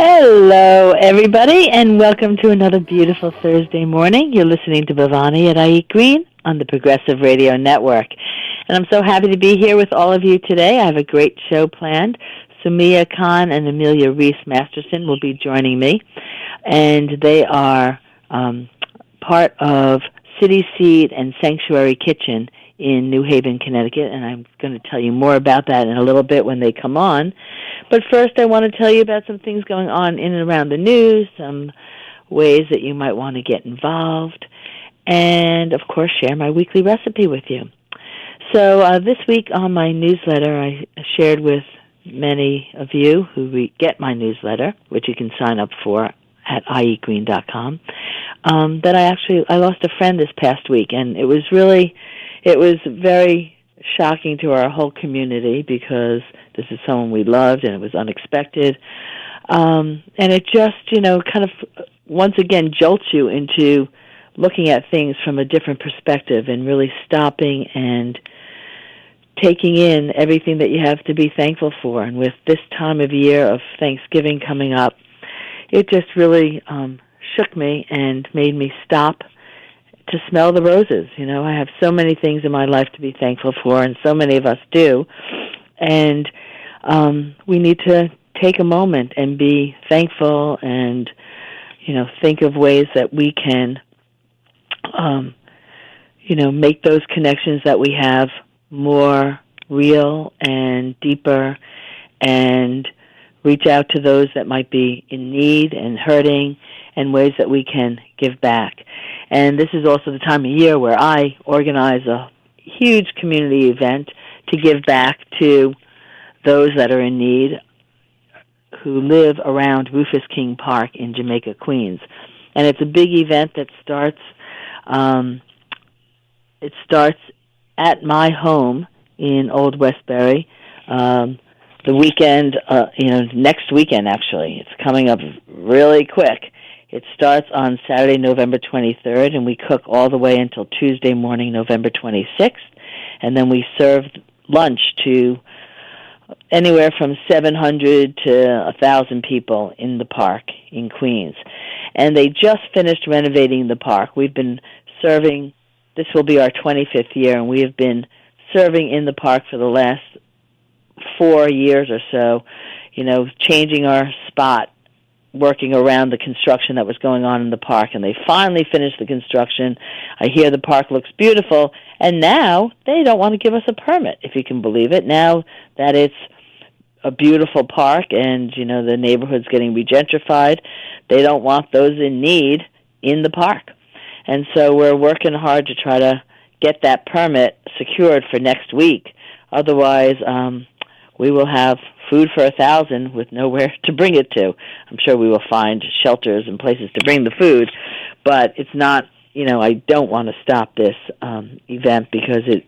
Hello, everybody, and welcome to another beautiful Thursday morning. You're listening to Bhavani at iEat Green on the Progressive Radio Network. And I'm so happy to be here with all of you today. I have a great show planned. Sumiya Khan and Amelia Reese Masterson will be joining me, and they are part of CitySeed and Sanctuary Kitchen in New Haven, Connecticut, and I'm going to tell you more about that in a little bit when they come on. But first, I want to tell you about some things going on in and around the news, some ways that you might want to get involved, and, of course, share my weekly recipe with you. So this week on my newsletter, I shared with many of you who get my newsletter, which you can sign up for at ieatgreen.com, that I lost a friend this past week, and it was very shocking to our whole community because this is someone we loved and it was unexpected. And it just, kind of once again jolts you into looking at things from a different perspective and really stopping and taking in everything that you have to be thankful for. And with this time of year of Thanksgiving coming up, it just really shook me and made me stop to smell the roses. I have so many things in my life to be thankful for, and so many of us do. And we need to take a moment and be thankful and, think of ways that we can, make those connections that we have more real and deeper, and reach out to those that might be in need and hurting, and ways that we can give back. And this is also the time of year where I organize a huge community event to give back to those that are in need who live around Rufus King Park in Jamaica, Queens. And it's a big event that starts at my home in Old Westbury the weekend, next weekend actually. It's coming up really quick. It starts on Saturday, November 23rd, and we cook all the way until Tuesday morning, November 26th. And then we serve lunch to anywhere from 700 to 1,000 people in the park in Queens. And they just finished renovating the park. We've been serving, this will be our 25th year, and we have been serving in the park for the last 4 years or so, changing our spot, working around the construction that was going on in the park, and they finally finished the construction. I hear the park looks beautiful, and now they don't want to give us a permit, if you can believe it. Now that it's a beautiful park and, the neighborhood's getting regentrified, they don't want those in need in the park. And so we're working hard to try to get that permit secured for next week. Otherwise, we will have food for 1,000 with nowhere to bring it to. I'm sure we will find shelters and places to bring the food, but it's not, I don't want to stop this event because it,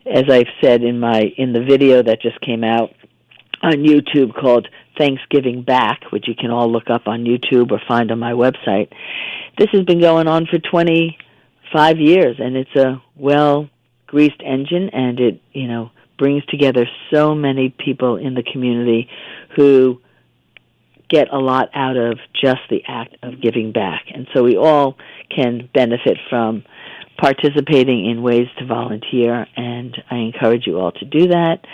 as I've said in the video that just came out on YouTube called Thanksgiving Back, which you can all look up on YouTube or find on my website, this has been going on for 25 years, and it's a well-greased engine, and it, brings together so many people in the community who get a lot out of just the act of giving back. And so we all can benefit from participating in ways to volunteer, and I encourage you all to do that.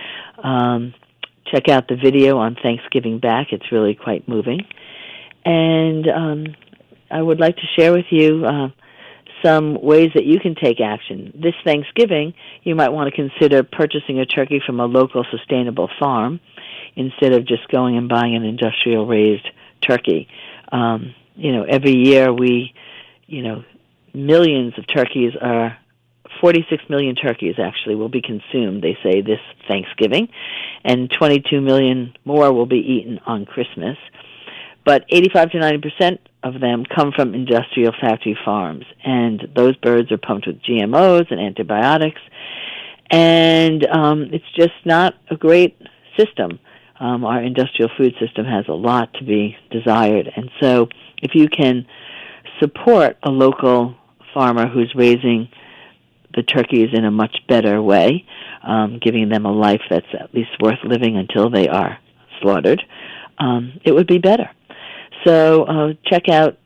Check out the video on Thanksgiving Back. It's really quite moving. And I would like to share with you some ways that you can take action. This Thanksgiving, you might want to consider purchasing a turkey from a local sustainable farm instead of just going and buying an industrial-raised turkey. Every year millions of turkeys 46 million turkeys actually will be consumed, they say, this Thanksgiving, and 22 million more will be eaten on Christmas. But 85 to 90% of them come from industrial factory farms, and those birds are pumped with GMOs and antibiotics, and it's just not a great system. Our industrial food system has a lot to be desired, and so if you can support a local farmer who's raising the turkeys in a much better way, giving them a life that's at least worth living until they are slaughtered, it would be better. So check out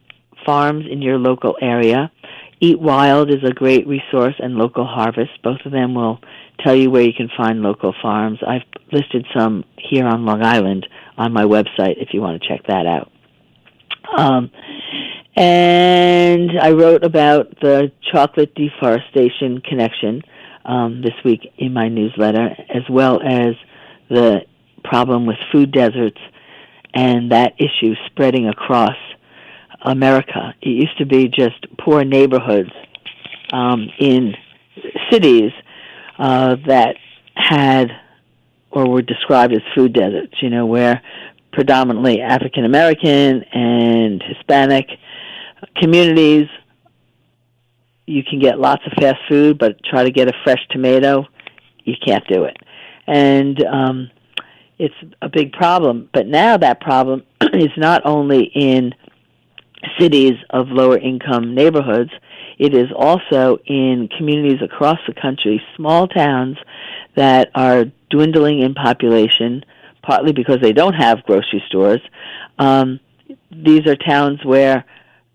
farms in your local area. Eat Wild is a great resource, and Local Harvest. Both of them will tell you where you can find local farms. I've listed some here on Long Island on my website if you want to check that out. And I wrote about the chocolate deforestation connection this week in my newsletter, as well as the problem with food deserts and that issue spreading across America. It used to be just poor neighborhoods in cities that had or were described as food deserts, where predominantly African American and Hispanic communities, you can get lots of fast food, but try to get a fresh tomato, you can't do it. And it's a big problem. But now that problem is not only in cities of lower income neighborhoods, it is also in communities across the country, small towns that are dwindling in population, partly because they don't have grocery stores. These are towns where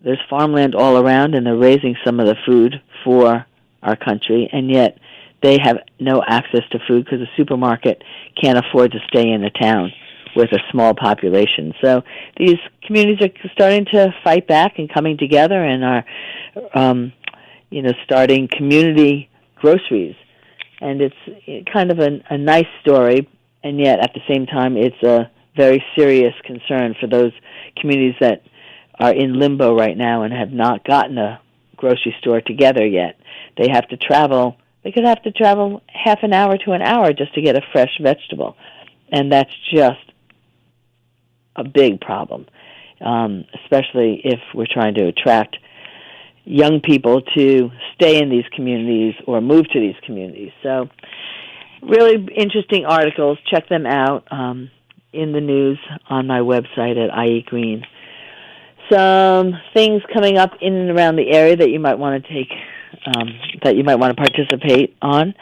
there's farmland all around, and they're raising some of the food for our country, and yet they have no access to food because the supermarket can't afford to stay in the town with a small population. So these communities are starting to fight back and coming together and are, starting community groceries. And it's kind of a nice story, and yet at the same time it's a very serious concern for those communities that are in limbo right now and have not gotten a grocery store together yet. They have to travel. They could have to travel half an hour to an hour just to get a fresh vegetable. And that's just a big problem, especially if we're trying to attract young people to stay in these communities or move to these communities. So really interesting articles. Check them out in the news on my website at iEat Green. Some things coming up in and around the area that you might want to participate on.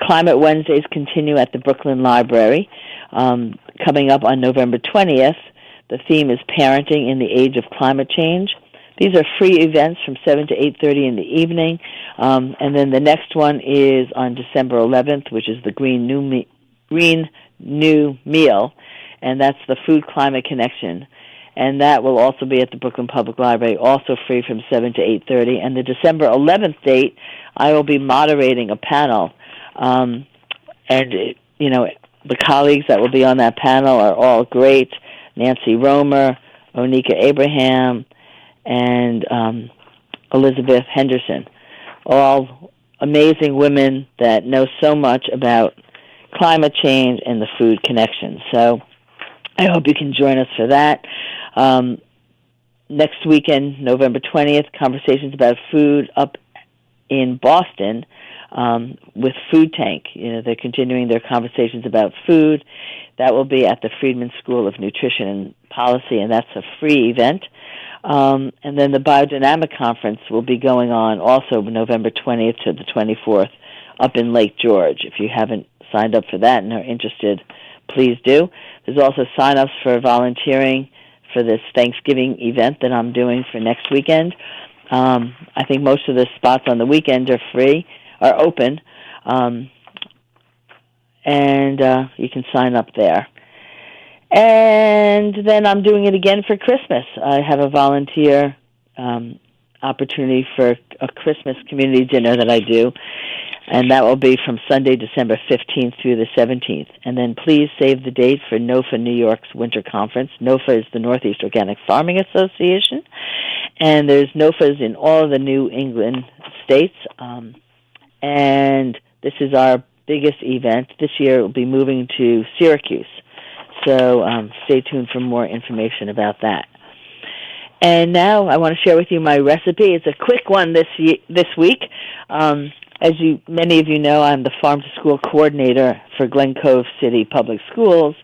Climate Wednesdays continue at the Brooklyn Library. Coming up on November 20th, the theme is Parenting in the Age of Climate Change. These are free events from 7 to 8:30 in the evening. And then the next one is on December 11th, which is the Green New Meal, and that's the Food Climate Connection. And that will also be at the Brooklyn Public Library, also free from 7 to 8:30. And the December 11th date, I will be moderating a panel. The colleagues that will be on that panel are all great. Nancy Romer, Onika Abraham, and Elizabeth Henderson. All amazing women that know so much about climate change and the food connection. So I hope you can join us for that. Next weekend, November 20th, Conversations About Food up in Boston with Food Tank. They're continuing their conversations about food. That will be at the Friedman School of Nutrition and Policy, and that's a free event. And then the Biodynamic Conference will be going on also November 20th to the 24th up in Lake George. If you haven't signed up for that and are interested, please do. There's also sign-ups for volunteering for this Thanksgiving event that I'm doing for next weekend. I think most of the spots on the weekend are open, and you can sign up there. And then I'm doing it again for Christmas. I have a volunteer opportunity for a Christmas community dinner that I do, and that will be from Sunday, December 15th through the 17th. And then please save the date for NOFA New York's Winter Conference. NOFA is the Northeast Organic Farming Association, and there's NOFAs in all of the New England states, and this is our biggest event. This year it will be moving to Syracuse, so stay tuned for more information about that. And now I want to share with you my recipe. It's a quick one this week. As many of you know, I'm the Farm to School coordinator for Glen Cove City Public Schools,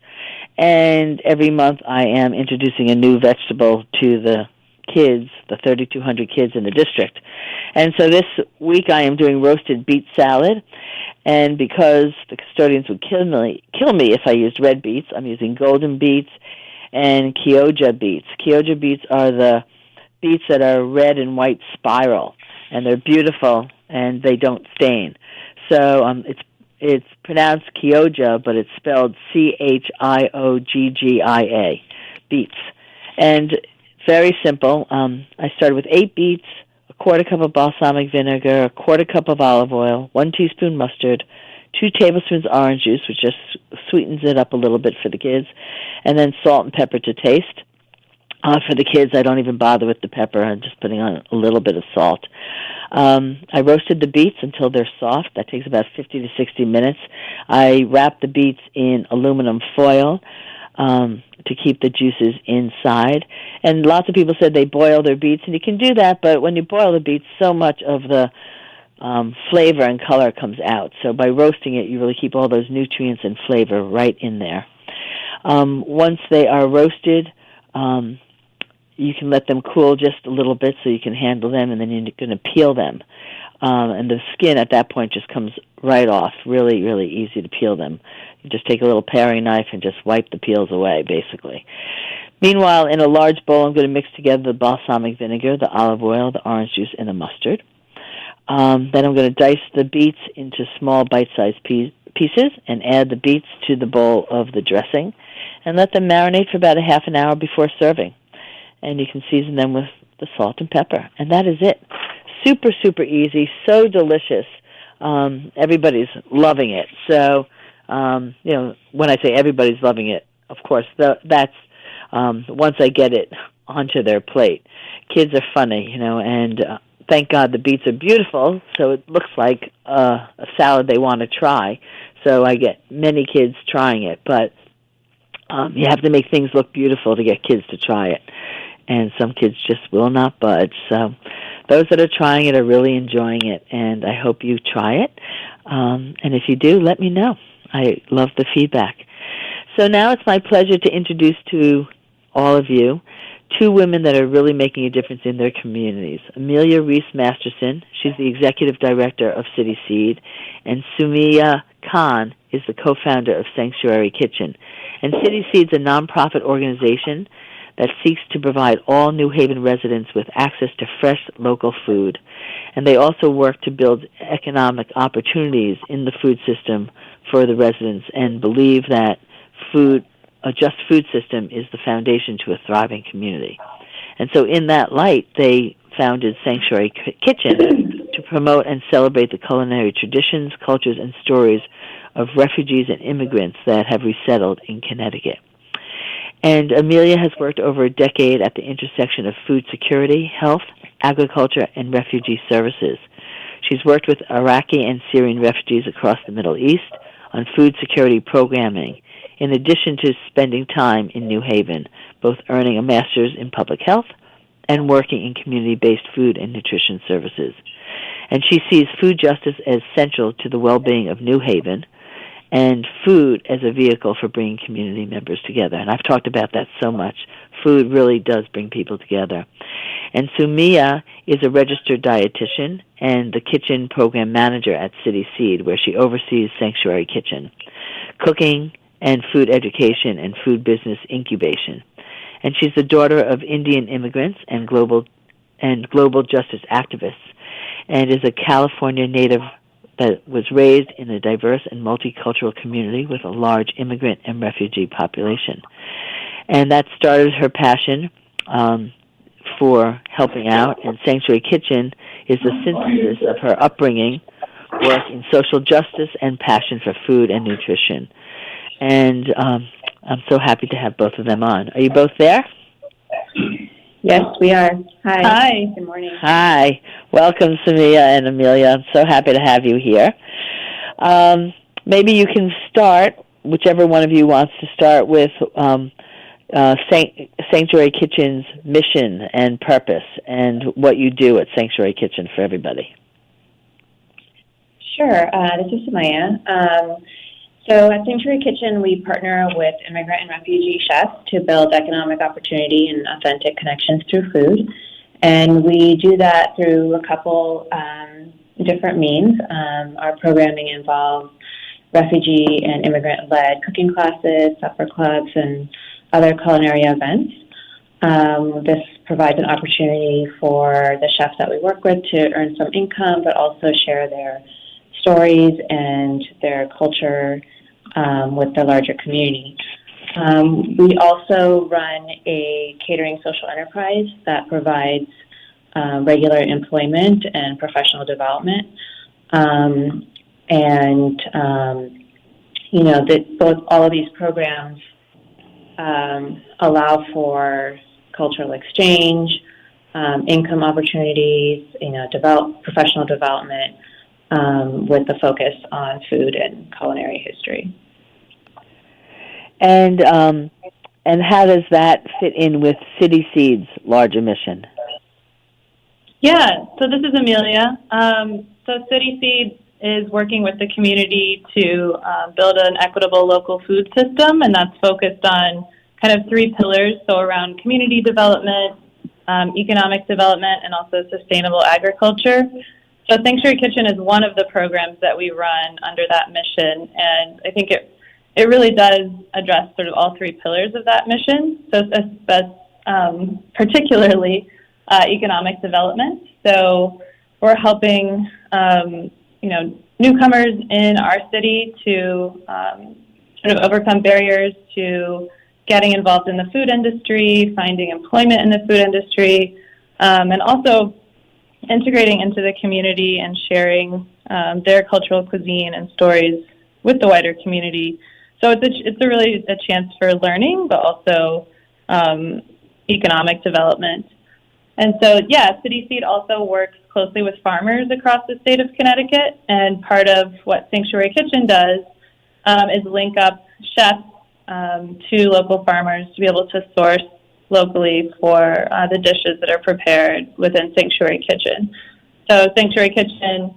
and every month I am introducing a new vegetable to the kids, the 3,200 kids in the district. And so this week I am doing roasted beet salad, and because the custodians would kill me if I used red beets, I'm using golden beets and Kyoja beets. Kyoja beets are the beets that are red and white spiral, and they're beautiful, and they don't stain. So it's pronounced Kyoja, but it's spelled Chioggia, beets. And very simple. I started with 8 beets, a quarter cup of balsamic vinegar, a quarter cup of olive oil, 1 teaspoon mustard, 2 tablespoons orange juice, which just sweetens it up a little bit for the kids, and then salt and pepper to taste. For the kids, I don't even bother with the pepper. I'm just putting on a little bit of salt. I roasted the beets until they're soft. That takes about 50 to 60 minutes. I wrap the beets in aluminum foil to keep the juices inside. And lots of people said they boil their beets, and you can do that, but when you boil the beets, so much of the flavor and color comes out. So by roasting it, you really keep all those nutrients and flavor right in there. Once they are roasted, you can let them cool just a little bit so you can handle them, and then you're going to peel them. And the skin at that point just comes right off. Really, really easy to peel them. You just take a little paring knife and just wipe the peels away, basically. Meanwhile, in a large bowl, I'm going to mix together the balsamic vinegar, the olive oil, the orange juice, and the mustard. Then I'm going to dice the beets into small bite-sized pieces and add the beets to the bowl of the dressing and let them marinate for about a half an hour before serving. And you can season them with the salt and pepper. And that is it. Super, super easy, so delicious. Everybody's loving it. So, when I say everybody's loving it, of course, that's once I get it onto their plate. Kids are funny, and thank God the beets are beautiful, so it looks like a salad they want to try. So I get many kids trying it, but you have to make things look beautiful to get kids to try it. And some kids just will not budge. So those that are trying it are really enjoying it, and I hope you try it. And if you do, let me know. I love the feedback. So now it's my pleasure to introduce to all of you 2 women that are really making a difference in their communities. Amelia Reese Masterson, she's the Executive Director of CitySeed, and Sumiya Khan is the co-founder of Sanctuary Kitchen. And CitySeed's a nonprofit organization that seeks to provide all New Haven residents with access to fresh local food. And they also work to build economic opportunities in the food system for the residents and believe that a just food system is the foundation to a thriving community. And so in that light, they founded Sanctuary Kitchen to promote and celebrate the culinary traditions, cultures, and stories of refugees and immigrants that have resettled in Connecticut. And Amelia has worked over a decade at the intersection of food security, health, agriculture, and refugee services. She's worked with Iraqi and Syrian refugees across the Middle East on food security programming, in addition to spending time in New Haven, both earning a master's in public health and working in community-based food and nutrition services. And she sees food justice as central to the well-being of New Haven, and food as a vehicle for bringing community members together. And I've talked about that so much. Food really does bring people together. And Sumiya is a registered dietitian and the kitchen program manager at CitySeed, where she oversees Sanctuary Kitchen, cooking and food education and food business incubation. And she's the daughter of Indian immigrants and global justice activists, and is a California native that was raised in a diverse and multicultural community with a large immigrant and refugee population. And that started her passion for helping out, and Sanctuary Kitchen is the synthesis of her upbringing, work in social justice, and passion for food and nutrition. And I'm so happy to have both of them on. Are you both there? Yes, we are. Hi. Hi. Good morning. Hi. Welcome, Sumiya and Amelia. I'm so happy to have you here. Maybe you can start, whichever one of you wants to start, with Sanctuary Kitchen's mission and purpose and what you do at Sanctuary Kitchen for everybody. Sure. This is Sumiya. So at Sanctuary Kitchen, we partner with immigrant and refugee chefs to build economic opportunity and authentic connections through food. And we do that through a couple different means. Our programming involves refugee and immigrant-led cooking classes, supper clubs, and other culinary events. This provides an opportunity for the chefs that we work with to earn some income, but also share their stories and their culture with the larger community. We also run a catering social enterprise that provides regular employment and professional development. All of these programs allow for cultural exchange, income opportunities, professional development with the focus on food and culinary history. And how does that fit in with CitySeed's larger mission? Yeah, so this is Amelia. So CitySeed is working with the community to build an equitable local food system, and that's focused on kind of three pillars, so around community development, economic development, and also sustainable agriculture. So Sanctuary Kitchen is one of the programs that we run under that mission, and I think it really does address sort of all three pillars of that mission, so particularly economic development. So we're helping newcomers in our city to sort of overcome barriers to getting involved in the food industry, finding employment in the food industry, and also integrating into the community and sharing their cultural cuisine and stories with the wider community. So it's really a chance for learning, but also economic development. And so, CitySeed also works closely with farmers across the state of Connecticut, and part of what Sanctuary Kitchen does is link up chefs to local farmers to be able to source locally for the dishes that are prepared within Sanctuary Kitchen. So Sanctuary Kitchen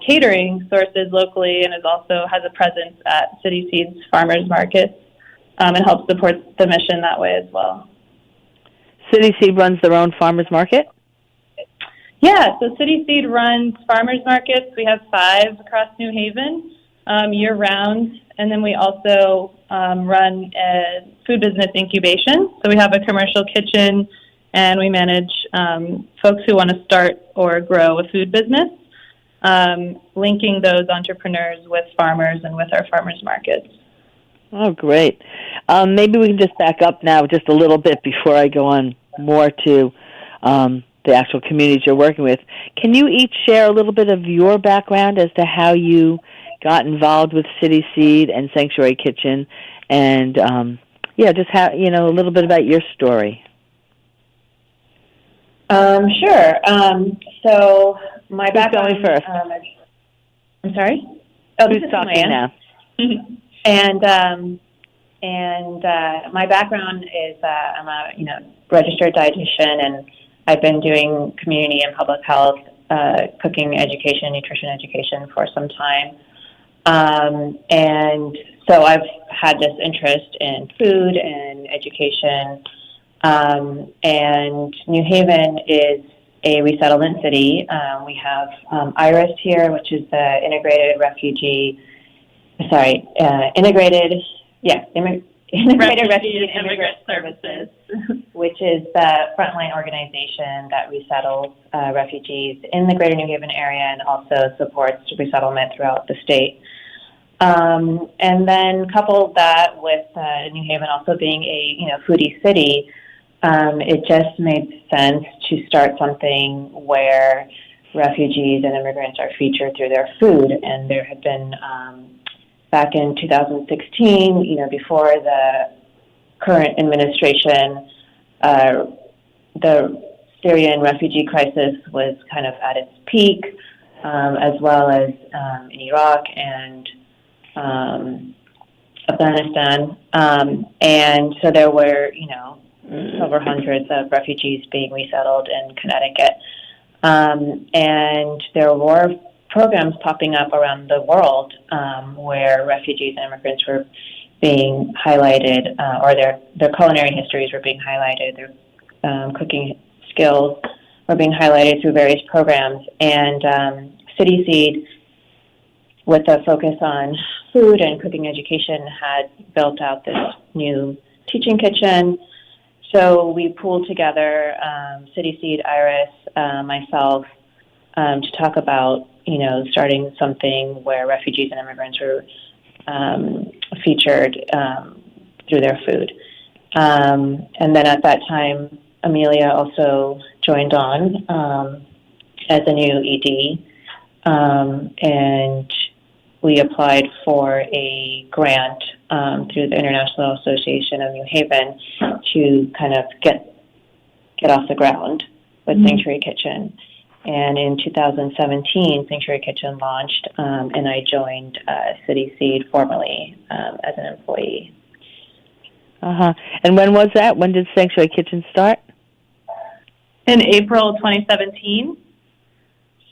catering sources locally and has a presence at CitySeed's farmers markets and helps support the mission that way as well. CitySeed runs their own farmers market? Yeah, so CitySeed runs farmers markets. We have 5 across New Haven year-round, and then we also run a food business incubation. So we have a commercial kitchen, and we manage folks who want to start or grow a food business, linking those entrepreneurs with farmers and with our farmers markets. Oh, great. Maybe we can just back up now just a little bit before I go on more to the actual communities you're working with. Can you each share a little bit of your background as to how you got involved with CitySeed and Sanctuary Kitchen, and just how, a little bit about your story? Sure. So my background. Who's going first? I'm sorry. Who's talking now? And my background is I'm a registered dietitian, and I've been doing community and public health, cooking education, nutrition education for some time. And so I've had this interest in food and education. And New Haven is a resettlement city. We have IRIS here, which is the Integrated Refugee Immigrant Services, which is the frontline organization that resettles refugees in the greater New Haven area and also supports resettlement throughout the state. And then couple that with New Haven also being a foodie city, it just made sense to start something where refugees and immigrants are featured through their food. And there had been, back in 2016, before the current administration, the Syrian refugee crisis was kind of at its peak, as well as in Iraq and Afghanistan. And so there were, over hundreds of refugees being resettled in Connecticut. And there were programs popping up around the world where refugees and immigrants were being highlighted, or their culinary histories were being highlighted, their cooking skills were being highlighted through various programs. And CitySeed, with a focus on food and cooking education, had built out this new teaching kitchen. So we pooled together CitySeed, Iris, myself, to talk about, starting something where refugees and immigrants were featured through their food. And then at that time, Amelia also joined on as a new ED, and we applied for a grant through the International Association of New Haven to kind of get off the ground with Sanctuary Kitchen. And in 2017, Sanctuary Kitchen launched, and I joined CitySeed formally as an employee. And when was that? When did Sanctuary Kitchen start? In April 2017.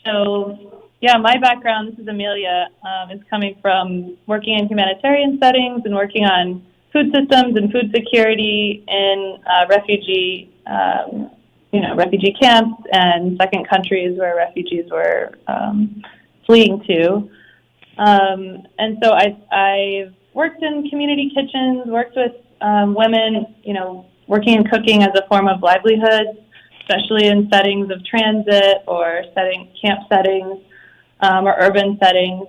So, yeah, my background, this is Amelia, is coming from working in humanitarian settings and working on food systems and food security in refugee camps and second countries where refugees were fleeing to. And so I've worked in community kitchens, worked with women, working in cooking as a form of livelihood, especially in settings of transit or camp settings or urban settings.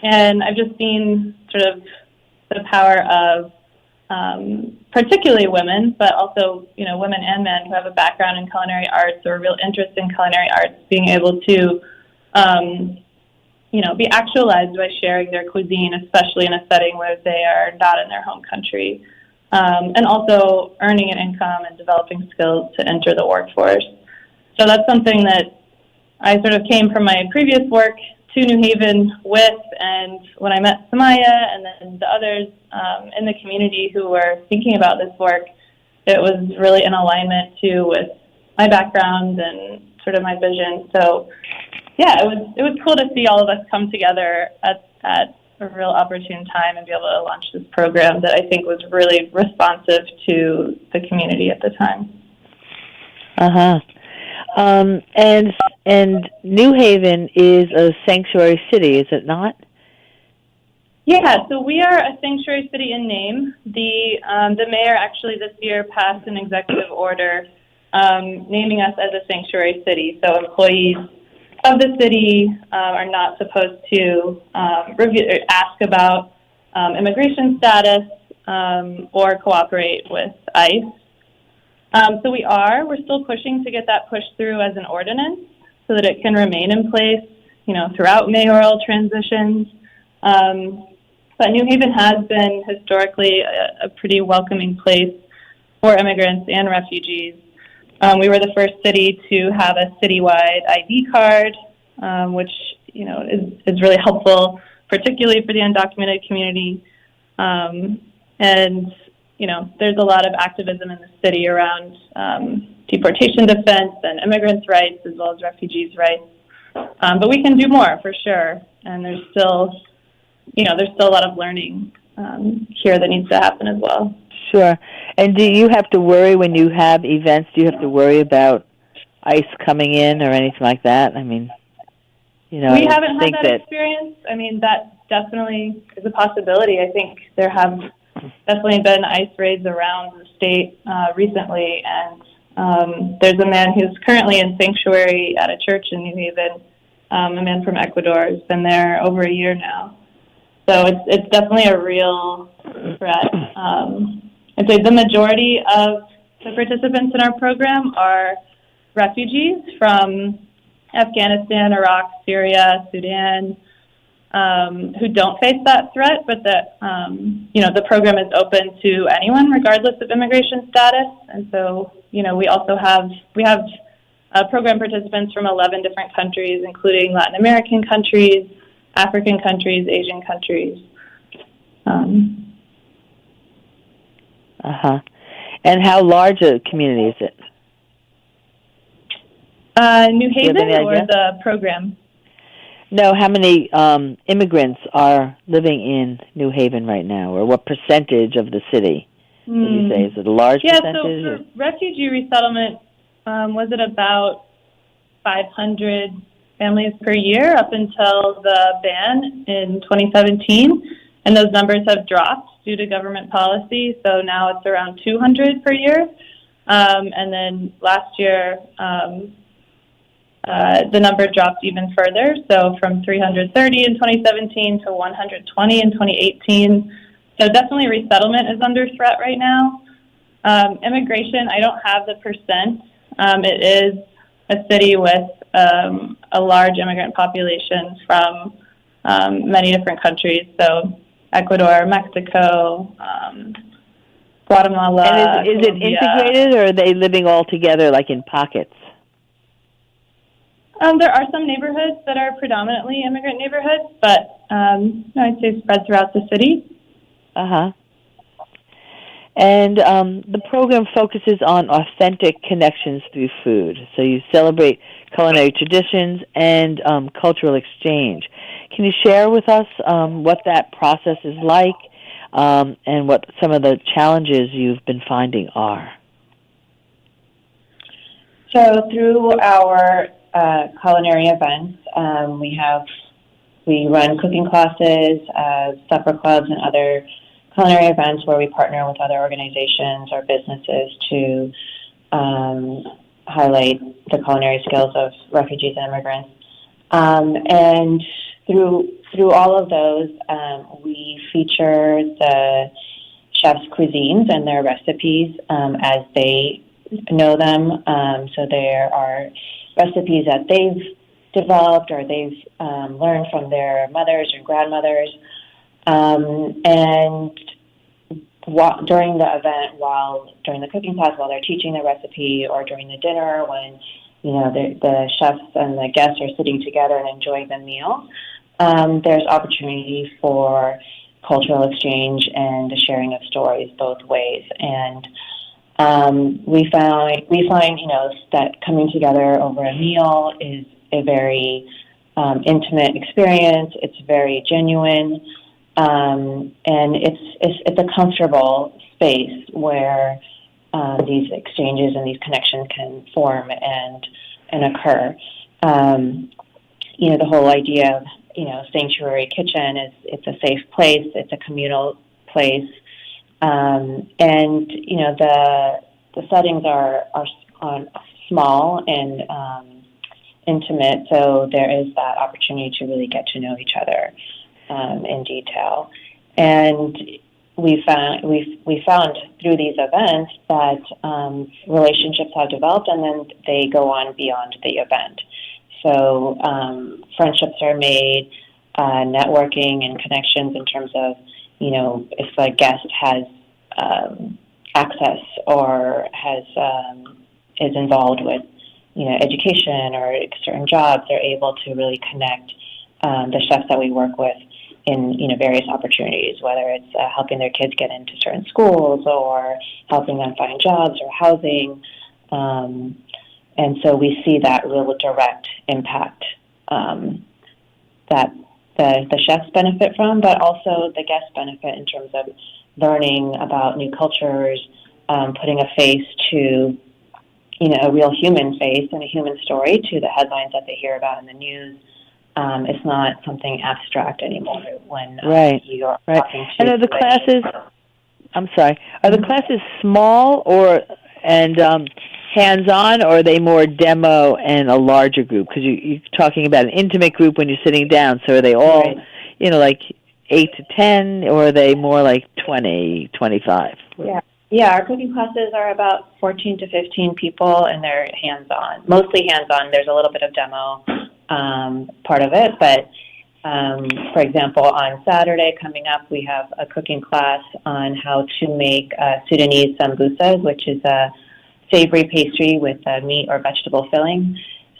And I've just seen sort of the power of particularly women, but also, women and men who have a background in culinary arts or a real interest in culinary arts, being able to, be actualized by sharing their cuisine, especially in a setting where they are not in their home country, and also earning an income and developing skills to enter the workforce. So that's something that I sort of came from my previous work to New Haven with, and when I met Sumiya and then the others in the community who were thinking about this work, it was really in alignment too with my background and sort of my vision. So yeah, it was cool to see all of us come together at a real opportune time and be able to launch this program that I think was really responsive to the community at the time. And New Haven is a sanctuary city, is it not? Yeah, so we are a sanctuary city in name. The mayor actually this year passed an executive order naming us as a sanctuary city. So employees of the city are not supposed to ask about immigration status or cooperate with ICE. So we're still pushing to get that pushed through as an ordinance so that it can remain in place, throughout mayoral transitions. But New Haven has been historically a pretty welcoming place for immigrants and refugees. We were the first city to have a citywide ID card, which, is really helpful, particularly for the undocumented community. And there's a lot of activism in the city around deportation defense and immigrants' rights as well as refugees' rights. But we can do more for sure. And there's still a lot of learning here that needs to happen as well. Sure. And do you have to worry when you have events? Do you have to worry about ICE coming in or anything like that? I mean, we haven't had that experience. I mean, that definitely is a possibility. I think there have definitely been ICE raids around the state recently, and there's a man who's currently in sanctuary at a church in New Haven, a man from Ecuador who's been there over a year now. So it's definitely a real threat. I'd say the majority of the participants in our program are refugees from Afghanistan, Iraq, Syria, Sudan, who don't face that threat, but that, the program is open to anyone regardless of immigration status. And so, we also have program participants from 11 different countries, including Latin American countries, African countries, Asian countries. And how large a community is it? New Haven or the program? No, how many immigrants are living in New Haven right now, or what percentage of the city would you say? Is it a large percentage? Yeah, so for refugee resettlement, was it about 500 families per year up until the ban in 2017? and those numbers have dropped due to government policy. So now it's around 200 per year. And then last year, the number dropped even further. So from 330 in 2017 to 120 in 2018. So definitely resettlement is under threat right now. Immigration, I don't have the percent. It is a city with a large immigrant population from many different countries. So Ecuador, Mexico, Guatemala. And is it integrated, or are they living all together, like in pockets? There are some neighborhoods that are predominantly immigrant neighborhoods, but I'd say spread throughout the city. Uh-huh. And the program focuses on authentic connections through food. So you celebrate culinary traditions and cultural exchange. Can you share with us what that process is like and what some of the challenges you've been finding are? So through our culinary events, we run cooking classes, supper clubs, and other culinary events where we partner with other organizations or businesses to highlight the culinary skills of refugees and immigrants. And through all of those, we feature the chefs' cuisines and their recipes as they know them. So there are recipes that they've developed or they've learned from their mothers or grandmothers. And during the event, during the cooking class, while they're teaching the recipe, or during the dinner when the chefs and the guests are sitting together and enjoying the meal, there's opportunity for cultural exchange and the sharing of stories both ways. And we find that coming together over a meal is a very intimate experience. It's very genuine, and it's a comfortable space where these exchanges and these connections can form and occur. The whole idea of Sanctuary Kitchen is it's a safe place. It's a communal place. And the settings are small and intimate, so there is that opportunity to really get to know each other in detail. And we found through these events that relationships have developed, and then they go on beyond the event. So friendships are made, networking and connections in terms of if a guest has access or is involved with education or certain jobs, they're able to really connect the chefs that we work with in various opportunities, whether it's helping their kids get into certain schools or helping them find jobs or housing. And so we see that real direct impact that the chefs benefit from, but also the guests benefit in terms of learning about new cultures, putting a face to, a real human face and a human story to the headlines that they hear about in the news. It's not something abstract anymore when you're talking to. And are the classes? I'm sorry. Are the classes small and hands-on, or are they more demo and a larger group? Because you're talking about an intimate group when you're sitting down. So are they all, like 8 to 10, or are they more like 20, 25? Yeah, our cooking classes are about 14 to 15 people, and they're hands-on, mostly hands-on. There's a little bit of demo part of it, but for example, on Saturday coming up, we have a cooking class on how to make Sudanese sambusa, which is a savory pastry with a meat or vegetable filling.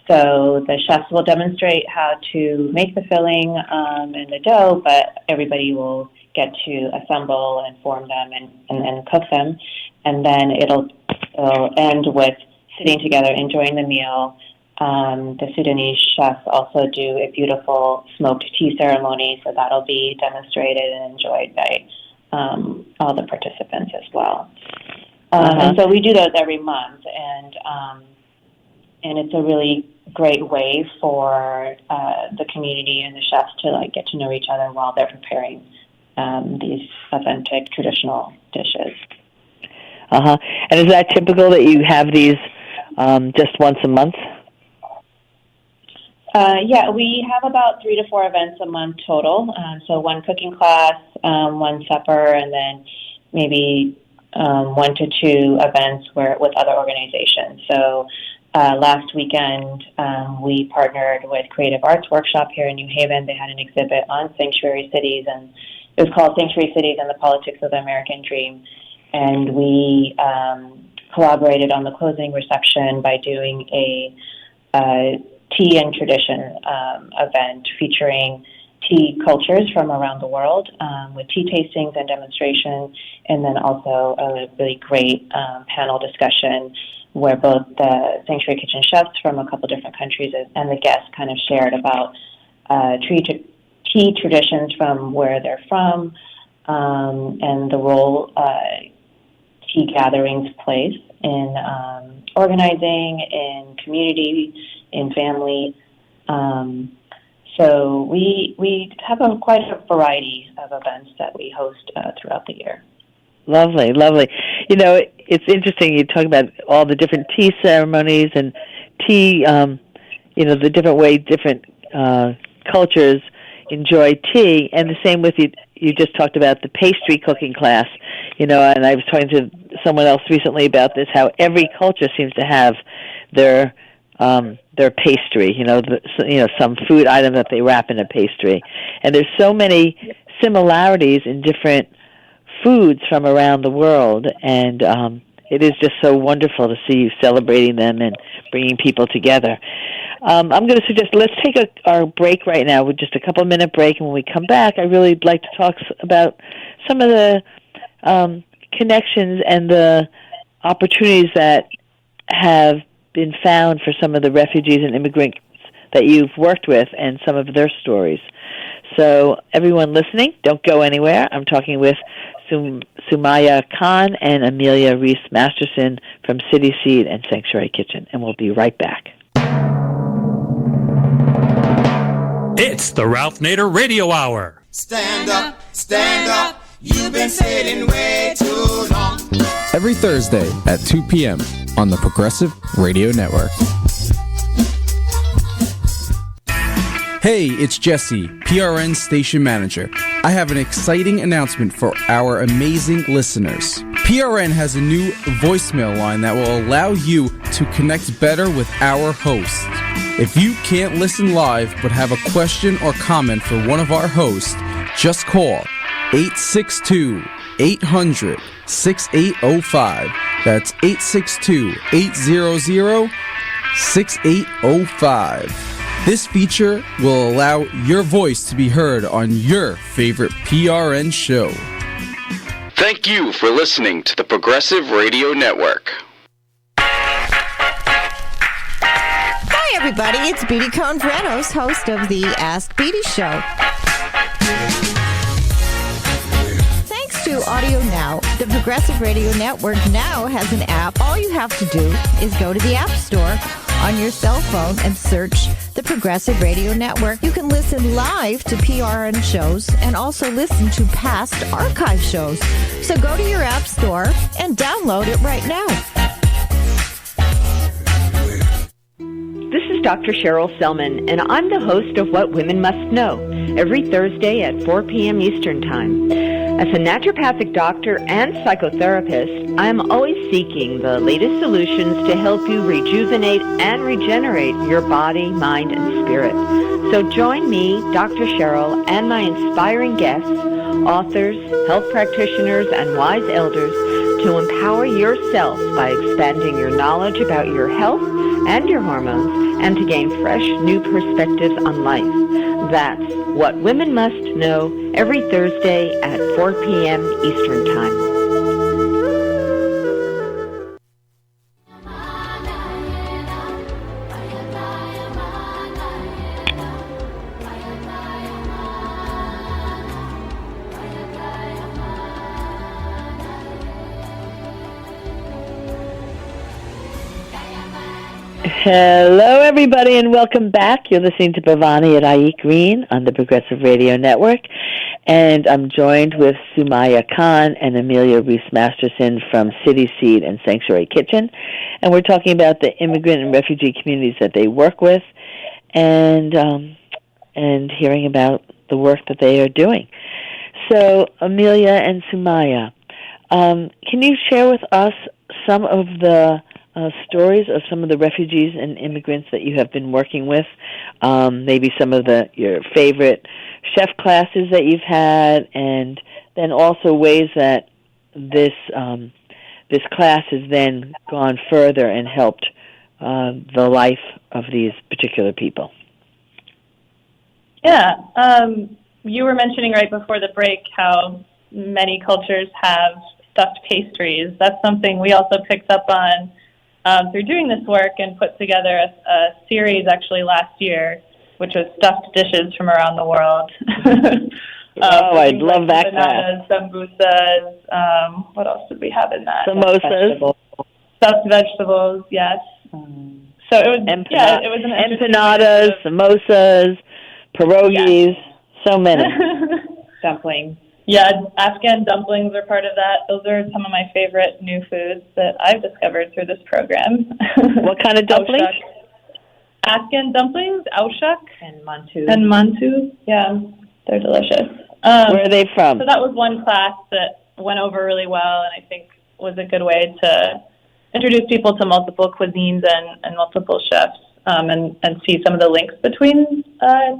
So the chefs will demonstrate how to make the filling and the dough, but everybody will get to assemble and form them and cook them. And then it'll end with sitting together, enjoying the meal. The Sudanese chefs also do a beautiful smoked tea ceremony, so that'll be demonstrated and enjoyed by all the participants as well. And so we do those every month, and it's a really great way for the community and the chefs to get to know each other while they're preparing these authentic traditional dishes. And is that typical that you have these just once a month? Yeah, we have about 3 to 4 events a month total. So one cooking class, one supper, and then maybe 1 to 2 events with other organizations. So last weekend, we partnered with Creative Arts Workshop here in New Haven. They had an exhibit on sanctuary cities, and it was called Sanctuary Cities and the Politics of the American Dream. And we collaborated on the closing reception by doing a tea and tradition event featuring tea cultures from around the world with tea tastings and demonstrations, and then also a really great panel discussion where both the Sanctuary Kitchen chefs from a couple different countries and the guests kind of shared about tea traditions from where they're from and the role tea gatherings plays in organizing, in community, in family. So we have quite a variety of events that we host throughout the year. Lovely, lovely. You know, it's interesting. You talk about all the different tea ceremonies and tea, the different way different cultures enjoy tea, and the same with you. You just talked about the pastry cooking class, and I was talking to someone else recently about this, how every culture seems to have their pastry, some food item that they wrap in a pastry. And there's so many similarities in different foods from around the world, and it is just so wonderful to see you celebrating them and bringing people together. I'm going to suggest let's take our break right now, with just a couple-minute break, and when we come back, I really would like to talk about some of the connections and the opportunities that have been found for some of the refugees and immigrants that you've worked with and some of their stories. So everyone listening, don't go anywhere. I'm talking with Sumiya Khan and Amelia Reese Masterson from CitySeed and Sanctuary Kitchen, and we'll be right back. It's the Ralph Nader Radio Hour. Stand up, you've been sitting way too long. Every Thursday at 2 p.m. on the Progressive Radio Network. Hey, it's Jesse, PRN Station Manager. I have an exciting announcement for our amazing listeners. PRN has a new voicemail line that will allow you to connect better with our hosts. If you can't listen live but have a question or comment for one of our hosts, just call 862-800-6805. That's 862-800-6805. This feature will allow your voice to be heard on your favorite PRN show. Thank you for listening to the Progressive Radio Network. Hi, everybody. It's Beatty Converos, host of the Ask Beatty Show. Thanks to Audio Now, the Progressive Radio Network now has an app. All you have to do is go to the App Store on your cell phone and search the Progressive Radio Network. You can listen live to PRN shows and also listen to past archive shows. So go to your App Store and download it right now. This is Dr. Cheryl Selman, and I'm the host of What Women Must Know, every Thursday at 4 p.m. Eastern Time. As a naturopathic doctor and psychotherapist, I am always seeking the latest solutions to help you rejuvenate and regenerate your body, mind, and spirit. So join me, Dr. Cheryl, and my inspiring guests, authors, health practitioners, and wise elders to empower yourself by expanding your knowledge about your health and your hormones, and to gain fresh, new perspectives on life. That's What Women Must Know, every Thursday at 4 p.m. Eastern Time. Hello, everybody, and welcome back. You're listening to Bhavani at iEat Green on the Progressive Radio Network. And I'm joined with Sumiya Khan and Amelia Reese Masterson from CitySeed and Sanctuary Kitchen. And we're talking about the immigrant and refugee communities that they work with and hearing about the work that they are doing. So, Amelia and Sumiya, can you share with us some of the stories of some of the refugees and immigrants that you have been working with? Maybe some of your favorite chef classes that you've had, and then also ways that this class has then gone further and helped the life of these particular people. Yeah, you were mentioning right before the break how many cultures have stuffed pastries. That's something we also picked up on through doing this work and put together a series actually last year, which was stuffed dishes from around the world. I'd love that class. Samosas, what else did we have in that? Samosas. Stuffed vegetables, yes. So it was, it was an empanadas, samosas, pierogies, so many. Dumplings. Yeah, Afghan dumplings are part of that. Those are some of my favorite new foods that I've discovered through this program. What kind of dumplings? Afghan dumplings, aushak. And mantu. And mantu, yeah, they're delicious. Where are they from? So that was one class that went over really well, and I think was a good way to introduce people to multiple cuisines and multiple chefs, and see some of the links between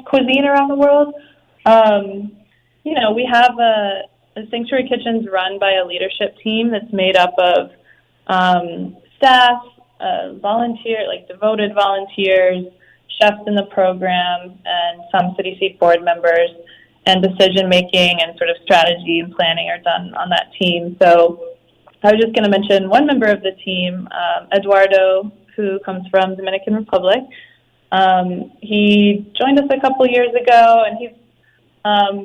cuisine around the world. We have a Sanctuary Kitchen's run by a leadership team that's made up of staff, devoted volunteers, chefs in the program, and some CitySeed board members. And decision-making and sort of strategy and planning are done on that team. So I was just going to mention one member of the team, Eduardo, who comes from Dominican Republic. He joined us a couple years ago, and he's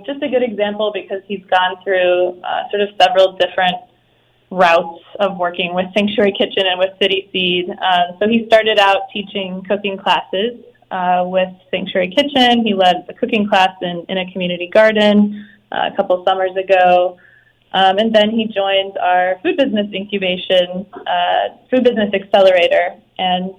just a good example because he's gone through sort of several different routes of working with Sanctuary Kitchen and with CitySeed. So he started out teaching cooking classes with Sanctuary Kitchen. He led a cooking class in a community garden a couple summers ago. And then he joined our food business incubation, food business accelerator, and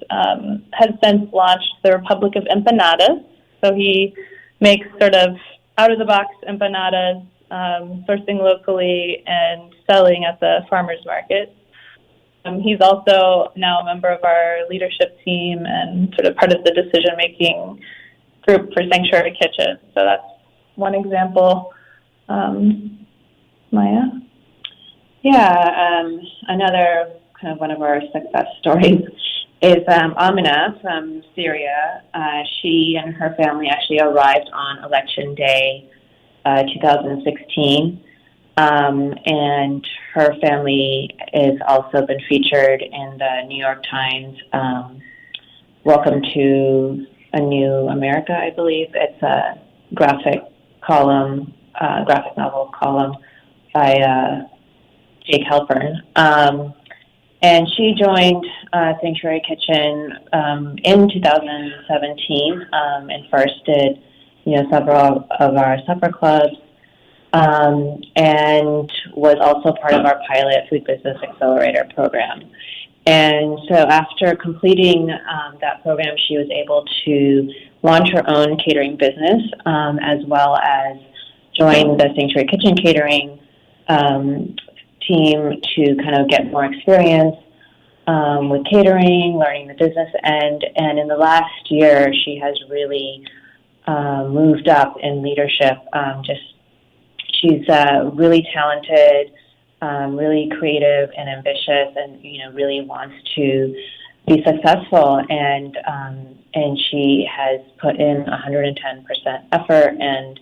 has since launched the Republic of Empanadas. So he makes sort of out-of-the-box empanadas, sourcing locally and selling at the farmers market. He's also now a member of our leadership team and sort of part of the decision-making group for Sanctuary Kitchen. So that's one example. Maya? Yeah, another kind of one of our success stories is Amina from Syria. She and her family actually arrived on Election Day 2016. And her family has also been featured in the New York Times. Welcome to a New America, I believe. It's a graphic novel column by Jake Halpern. And she joined Sanctuary Kitchen in 2017 and first did, several of our supper clubs. And was also part of our pilot food business accelerator program. And so after completing that program, she was able to launch her own catering business, as well as join the Sanctuary Kitchen catering team to kind of get more experience with catering, learning the business end. And in the last year, she has really moved up in leadership. She's really talented, really creative and ambitious, and really wants to be successful. And she has put in 110% effort, and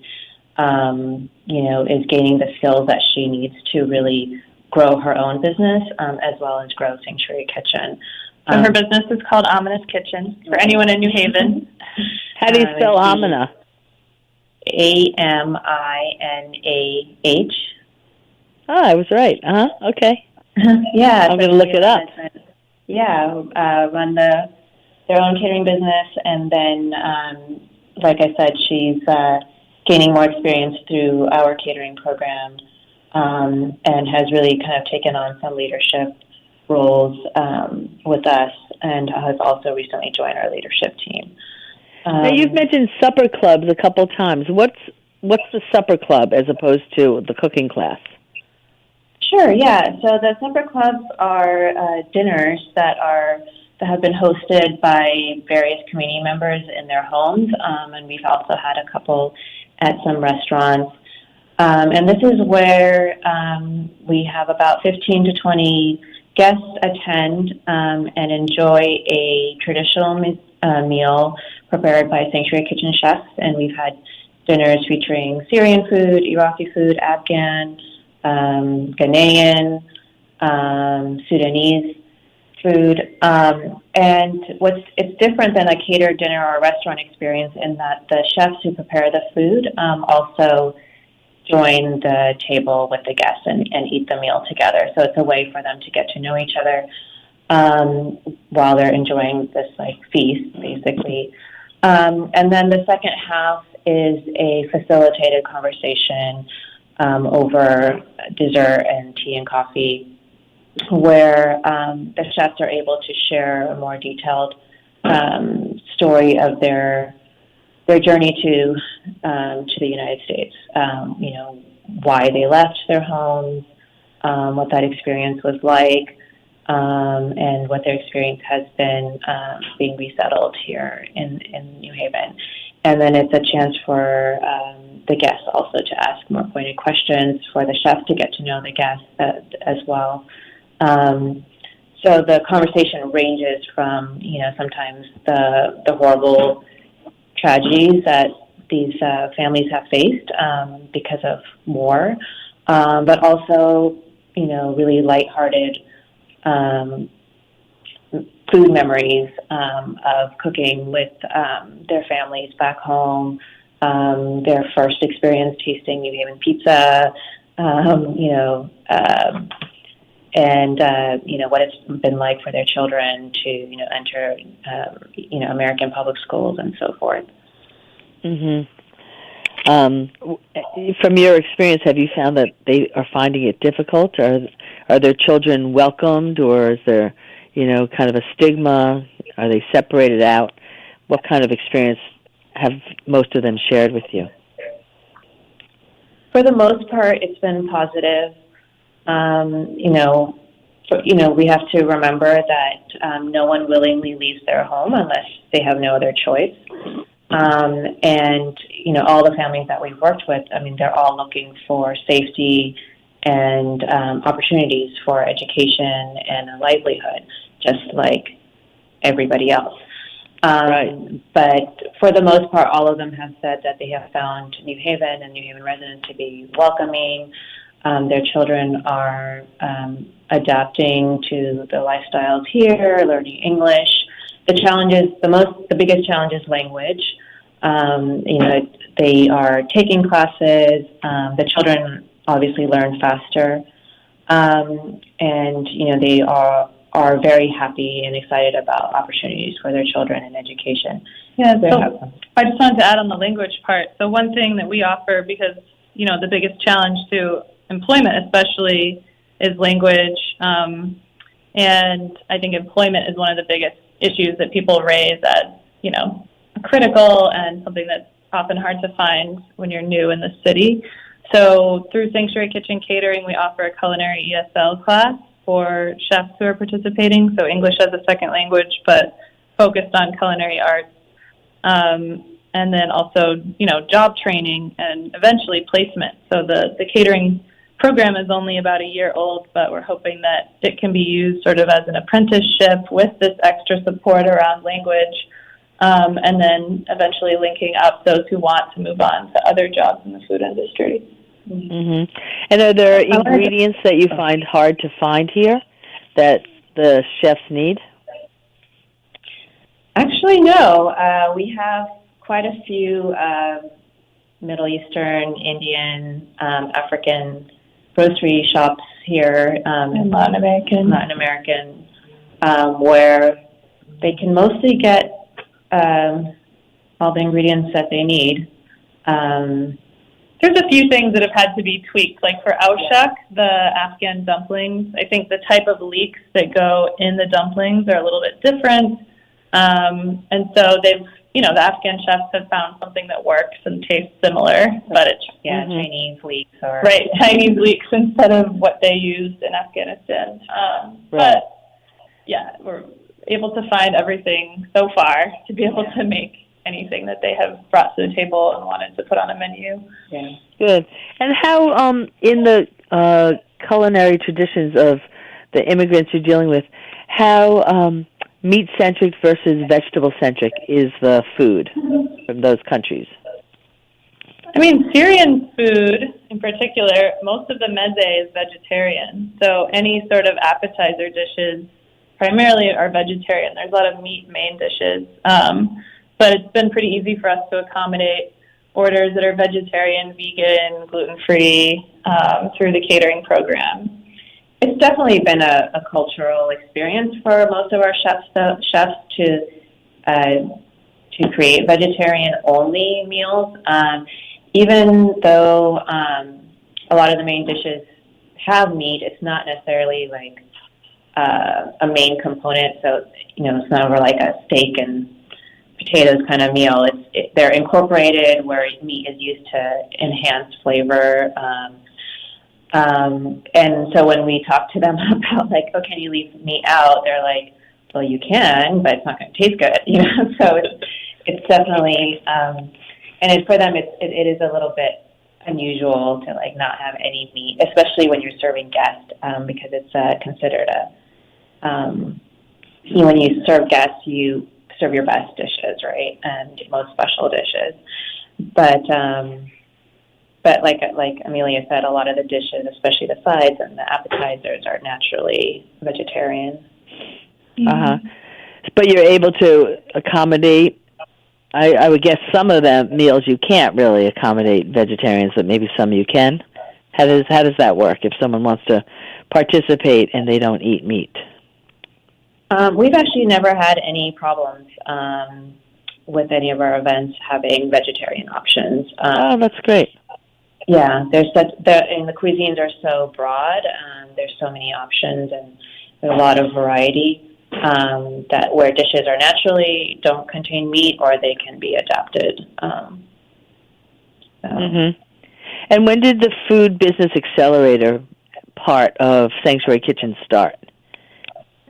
is gaining the skills that she needs to really grow her own business as well as grow Sanctuary Kitchen. So her business is called Amina's Kitchen for anyone in New Haven. How do you spell Amina? Aminah. I was right. Okay. Yeah. I'm going to look it up. Yeah, run their own catering business, and then, like I said, she's gaining more experience through our catering program, and has really kind of taken on some leadership roles with us, and has also recently joined our leadership team. Now, you've mentioned supper clubs a couple times. What's the supper club as opposed to the cooking class? Sure, yeah. So the supper clubs are dinners that have been hosted by various community members in their homes, and we've also had a couple at some restaurants. And this is where we have about 15 to 20 guests attend and enjoy a traditional meal prepared by Sanctuary Kitchen chefs, and we've had dinners featuring Syrian food, Iraqi food, Afghan, Ghanaian, Sudanese food, and it's different than a catered dinner or a restaurant experience in that the chefs who prepare the food also join the table with the guests and eat the meal together. So it's a way for them to get to know each other while they're enjoying this feast, basically. And then the second half is a facilitated conversation over dessert and tea and coffee, where the chefs are able to share a more detailed story of their journey to the United States. Why they left their homes, what that experience was like, and what their experience has been being resettled here in New Haven. And then it's a chance for the guests also to ask more pointed questions, for the chef to get to know the guests as well. So the conversation ranges from, sometimes the horrible tragedies that these families have faced because of war, but also, really lighthearted food memories of cooking with their families back home, their first experience tasting New Haven pizza, and what it's been like for their children to enter American public schools and so forth. Mm-hmm. From your experience, have you found that they are finding it difficult, or are their children welcomed, or is there kind of a stigma? Are they separated out? What kind of experience have most of them shared with you? For the most part, it's been positive. We have to remember that no one willingly leaves their home unless they have no other choice. And all the families that we've worked with, they're all looking for safety and opportunities for education and a livelihood, just like everybody else. Right. But for the most part, all of them have said that they have found New Haven and New Haven residents to be welcoming. Their children are adapting to the lifestyles here, learning English. The biggest challenge is language. They are taking classes. The children obviously learn faster, and they are very happy and excited about opportunities for their children in education. Yeah, so I just wanted to add on the language part. So one thing that we offer, because the biggest challenge to employment especially is language, and I think employment is one of the biggest issues that people raise as critical and something that's often hard to find when you're new in the city. So through Sanctuary Kitchen Catering, we offer a culinary ESL class for chefs who are participating, so English as a second language, but focused on culinary arts. And then also, job training and eventually placement. So the catering program is only about a year old, but we're hoping that it can be used sort of as an apprenticeship with this extra support around language, and then eventually linking up those who want to move on to other jobs in the food industry. Mm-hmm. And are there ingredients that you find hard to find here that the chefs need? Actually, no. We have quite a few Middle Eastern, Indian, African grocery shops here, and Latin American, where they can mostly get all the ingredients that they need. There's a few things that have had to be tweaked. Like for Aushak, the Afghan dumplings, I think the type of leeks that go in the dumplings are a little bit different. And so they've, the Afghan chefs have found something that works and tastes similar, but it's Chinese leeks or Chinese leeks instead of what they used in Afghanistan. But yeah, we're able to find everything so far to be able to make anything that they have brought to the table and wanted to put on a menu. Yeah, good. And how in the culinary traditions of the immigrants you're dealing with, how meat-centric versus vegetable-centric is the food from those countries? I mean, Syrian food in particular, most of the meze is vegetarian. So any sort of appetizer dishes primarily are vegetarian. There's a lot of meat main dishes. But it's been pretty easy for us to accommodate orders that are vegetarian, vegan, gluten-free through the catering program. It's definitely been a cultural experience for most of our chefs to create vegetarian-only meals. Even though a lot of the main dishes have meat, it's not necessarily like a main component. So it's not over like a steak and potatoes kind of meal. They're incorporated where meat is used to enhance flavor. And so when we talk to them about like, oh, can you leave meat out? They're like, well, you can, but it's not going to taste good, So it's definitely, and for them, it is a little bit unusual to like not have any meat, especially when you're serving guests, because it's considered when you serve guests, you serve your best dishes, right, and most special dishes, but like Amelia said, a lot of the dishes, especially the sides and the appetizers, are naturally vegetarian. But you're able to accommodate. I would guess some of the meals you can't really accommodate vegetarians, but maybe some you can. How does that work if someone wants to participate and they don't eat meat? We've actually never had any problems with any of our events having vegetarian options. That's great. Yeah, and the cuisines are so broad. There's so many options and there's a lot of variety that where dishes are naturally don't contain meat or they can be adapted. And when did the Food Business Accelerator part of Sanctuary Kitchen start?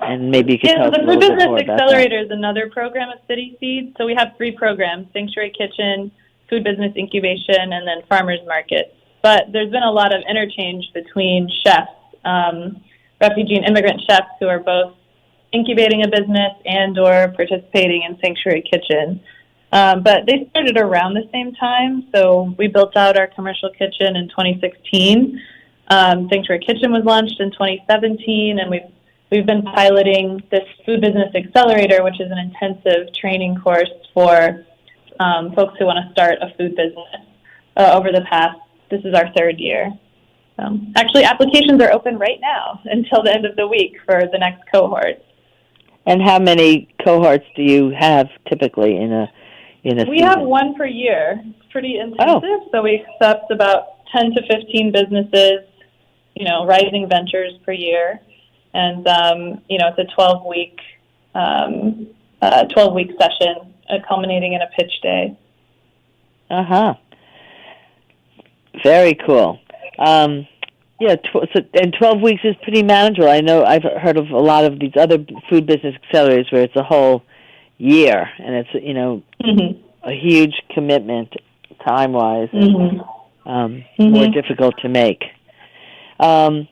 And maybe you could tell us a little bit more about that. The Food Business Accelerator is another program at CitySeed. So we have 3 programs: Sanctuary Kitchen, Food Business Incubation, and then Farmers Market. But there's been a lot of interchange between chefs, refugee and immigrant chefs who are both incubating a business and or participating in Sanctuary Kitchen. But they started around the same time. So we built out our commercial kitchen in 2016. Sanctuary Kitchen was launched in 2017, and we've been piloting this Food Business Accelerator, which is an intensive training course for folks who want to start a food business over the past. This is our 3rd year. Actually, applications are open right now until the end of the week for the next cohort. And how many cohorts do you have typically in a season? We have 1 per year. It's pretty intensive. So we accept about 10 to 15 businesses, rising ventures per year. And, it's a 12-week session culminating in a pitch day. Very cool. And 12 weeks is pretty manageable. I know I've heard of a lot of these other food business accelerators where it's a whole year, and it's, a huge commitment time-wise and more difficult to make. And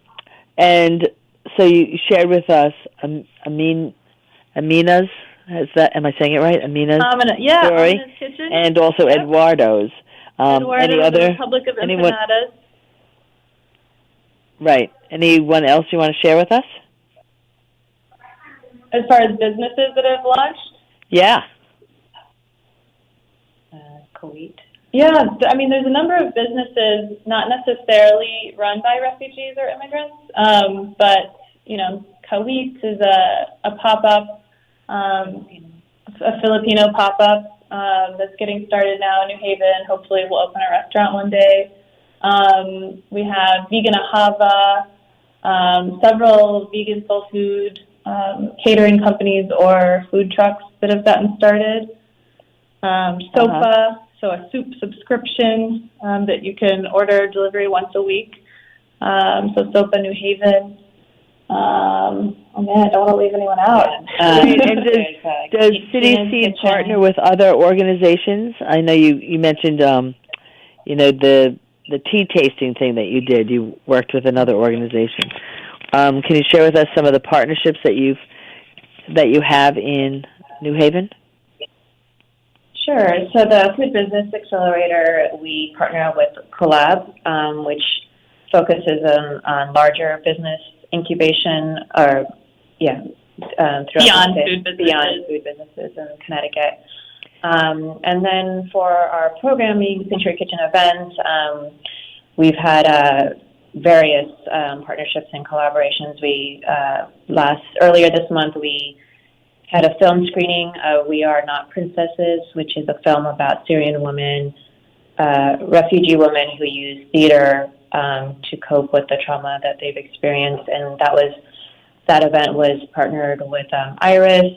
so you shared with us Amina's, am I saying it right? Amina's story? Amina's Kitchen. And also Eduardo's. Any other? Republic of Empanadas. Right. Anyone else you want to share with us? As far as businesses that have launched? Yeah. Kuwait. Yeah, there's a number of businesses not necessarily run by refugees or immigrants, but, Kuwait is a pop-up, a Filipino pop-up. that's getting started now in New Haven. Hopefully we'll open a restaurant one day. We have Vegan Ahava, several vegan soul food catering companies or food trucks that have gotten started. SOPA, so a soup subscription that you can order delivery once a week. So SOPA New Haven. Oh man, I don't want to leave anyone out. And does CitySeed partner with other organizations? I know you mentioned, the tea tasting thing that you did. You worked with another organization. Can you share with us some of the partnerships that you have in New Haven? Sure. So the Food Business Accelerator, we partner with Collab, which focuses on larger business incubation beyond food businesses in Connecticut. And then for our programming, Sanctuary Kitchen events, we've had various partnerships and collaborations. Earlier this month, we had a film screening of We Are Not Princesses, which is a film about Syrian women, refugee women who use theater to cope with the trauma that they've experienced. And that event was partnered with IRIS,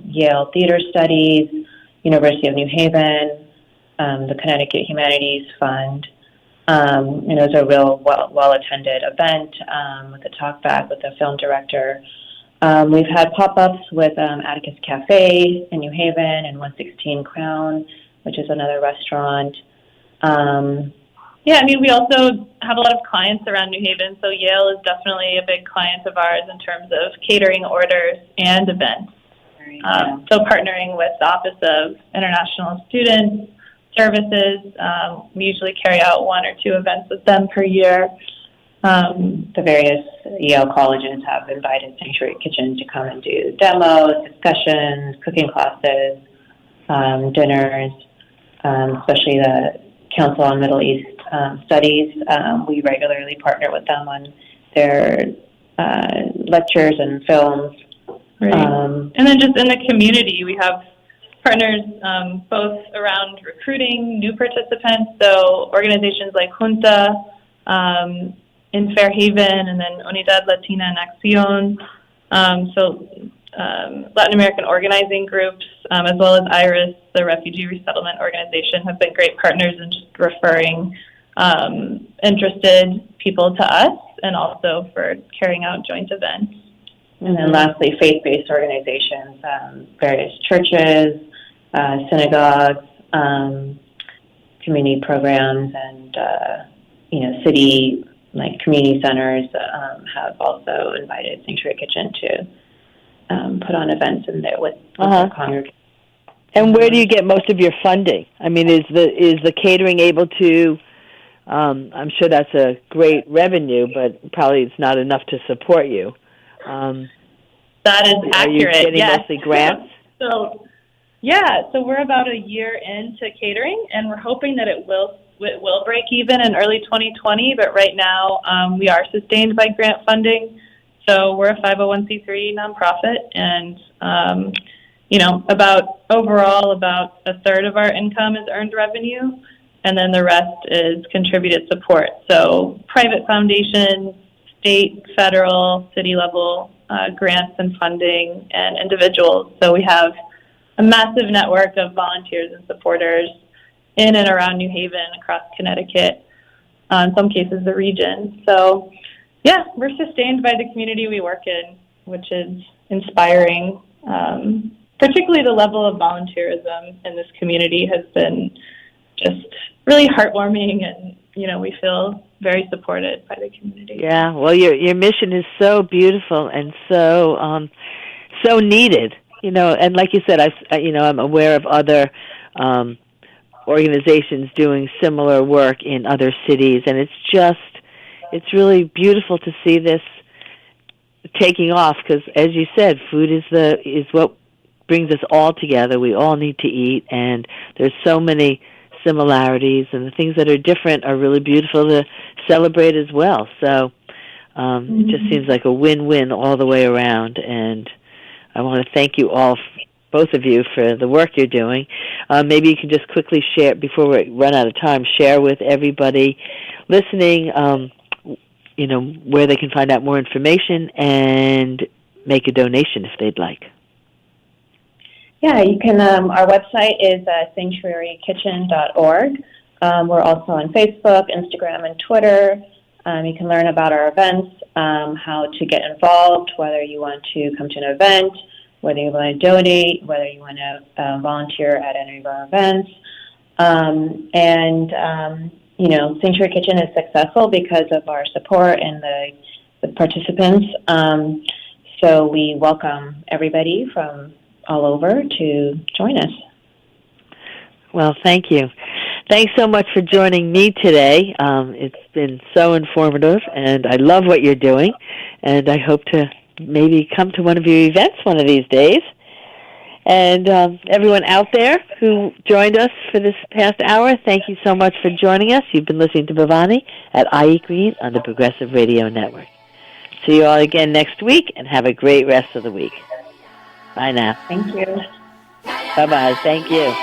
Yale Theater Studies, University of New Haven, the Connecticut Humanities Fund. And it was a real well-attended event with a talk back with the film director. We've had pop-ups with Atticus Cafe in New Haven and 116 Crown, which is another restaurant. We also have a lot of clients around New Haven, so Yale is definitely a big client of ours in terms of catering orders and events. So partnering with the Office of International Student Services, we usually carry out 1 or 2 events with them per year. The various Yale colleges have invited Sanctuary Kitchen to come and do demos, discussions, cooking classes, dinners, especially the Council on Middle East Studies. We regularly partner with them on their lectures and films. Right. And then just in the community, we have partners both around recruiting new participants, so organizations like Junta in Fairhaven, and then Unidad Latina en Acción, Latin American organizing groups, as well as IRIS, the Refugee Resettlement Organization, have been great partners in just referring interested people to us, and also for carrying out joint events. And then lastly, faith-based organizations, various churches, synagogues, community programs, and city community centers have also invited Sanctuary Kitchen to put on events in there with their congregation. And where do you get most of your funding? I mean, is the catering able to? I'm sure that's a great revenue, but probably it's not enough to support you. That is accurate. Are you getting mostly grants? So we're about a year into catering, and we're hoping that it will break even in early 2020. But right now, we are sustained by grant funding. So we're a 501c3 nonprofit, and about a third of our income is earned revenue, and then the rest is contributed support. So private foundations, state, federal, city level grants and funding, and individuals. So we have a massive network of volunteers and supporters in and around New Haven, across Connecticut, in some cases the region. So we're sustained by the community we work in, which is inspiring. Particularly the level of volunteerism in this community has been just really heartwarming, and we feel very supported by the community. Yeah, well, your mission is so beautiful and so needed. And like you said, I'm aware of other organizations doing similar work in other cities, and it's really beautiful to see this taking off, because, as you said, food is what brings us all together. We all need to eat, and there's so many similarities, and the things that are different are really beautiful to celebrate as well. So it just seems like a win-win all the way around, and I want to thank you all both of you for the work you're doing. Maybe you can just quickly share, before we run out of time, share with everybody listening, where they can find out more information and make a donation if they'd like. Yeah, you can. Our website is sanctuarykitchen.org. We're also on Facebook, Instagram, and Twitter. You can learn about our events, how to get involved, whether you want to come to an event, whether you want to donate, whether you want to volunteer at any of our events. Sanctuary Kitchen is successful because of our support and the participants. So we welcome everybody from all over to join us. Well, thank you. Thanks so much for joining me today. It's been so informative, and I love what you're doing, and I hope to maybe come to one of your events one of these days. And everyone out there who joined us for this past hour, thank you so much for joining us. You've been listening to Bhavani at iEat on the Progressive Radio Network. See you all again next week, and have a great rest of the week. Bye now. Thank you. Bye-bye. Thank you.